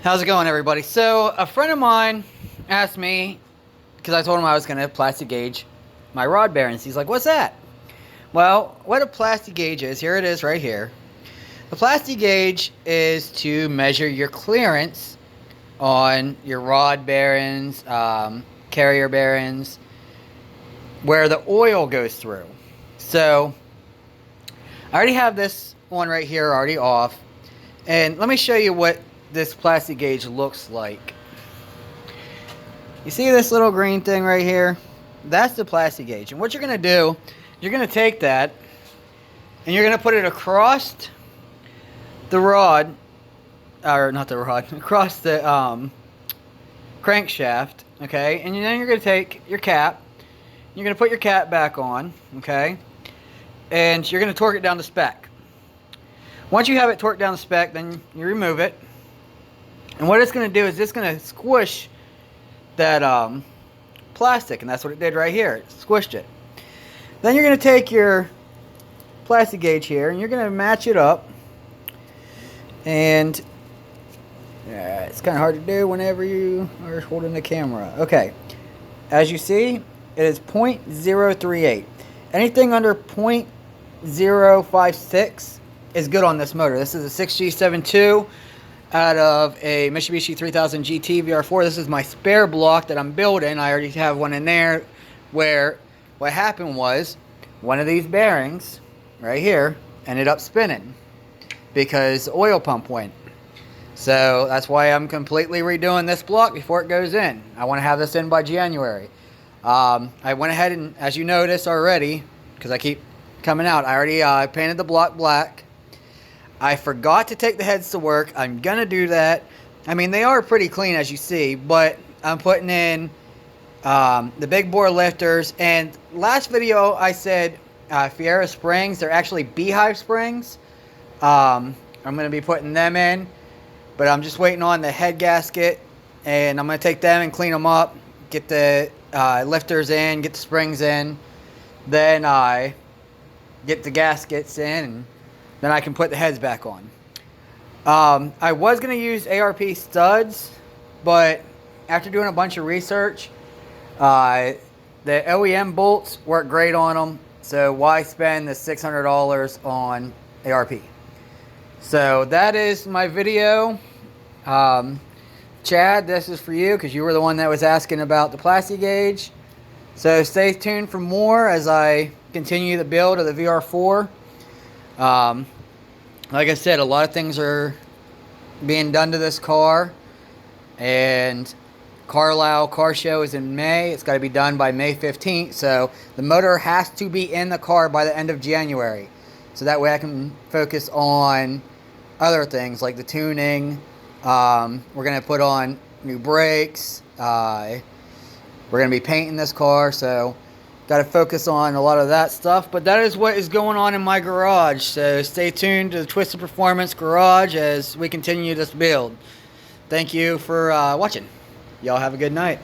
How's it going, everybody? So, a friend of mine asked me, because I told him I was going to plastic gauge my rod bearings. He's like, what's that? Well, what a plastic gauge is, here it is right here. The plastic gauge is to measure your clearance on your rod bearings, carrier bearings, where the oil goes through. So, I already have this one right here already off. And let me show you what this plastic gauge looks like. You see this little green thing right here? That's the plastic gauge. And what you're going to do, you're going to take that and you're going to put it across the rod, or not the rod, across the crankshaft, okay? And then you're going to take your cap, you're going to put your cap back on, okay? And you're going to torque it down to spec. Once you have it torqued down to spec, then you remove it. And what it's going to do is it's going to squish that plastic, and that's what it did right here. It squished it. Then you're going to take your plastic gauge here, and you're going to match it up. And it's kind of hard to do whenever you are holding the camera. Okay. As you see, it is 0.038. Anything under 0.056 is good on this motor. This is a 6G72 out of a Mitsubishi 3000 GT vr4. This is my spare block that I'm building. I already have one in there, where what happened was one of these bearings right here ended up spinning because the oil pump went. So that's why I'm completely redoing this block before it goes in. I want to have this in by January. I went ahead and, as you noticed already, because I keep coming out, I already painted the block black. I forgot to take the heads to work. I'm going to do that. I mean, they are pretty clean, as you see, but I'm putting in the big bore lifters. And last video, I said vr4 springs. They're actually beehive springs. I'm going to be putting them in, but I'm just waiting on the head gasket. And I'm going to take them and clean them up, get the lifters in, get the springs in. Then I get the gaskets in, and then I can put the heads back on. I was going to use ARP studs, but after doing a bunch of research, the OEM bolts work great on them, so why spend the $600 on ARP? So that is my video. Chad, this is for you because you were the one that was asking about the plastic gauge. So stay tuned for more as I continue the build of the vr4. Like I said, a lot of things are being done to this car, and Carlisle Car Show is in May. It's got to be done by May 15th, so the motor has to be in the car by the end of January, so that way I can focus on other things like the tuning. We're going to put on new brakes. We're going to be painting this car, so got to focus on a lot of that stuff. But that is what is going on in my garage. So stay tuned to the Twisted Performance Garage as we continue this build. Thank you for watching. Y'all have a good night.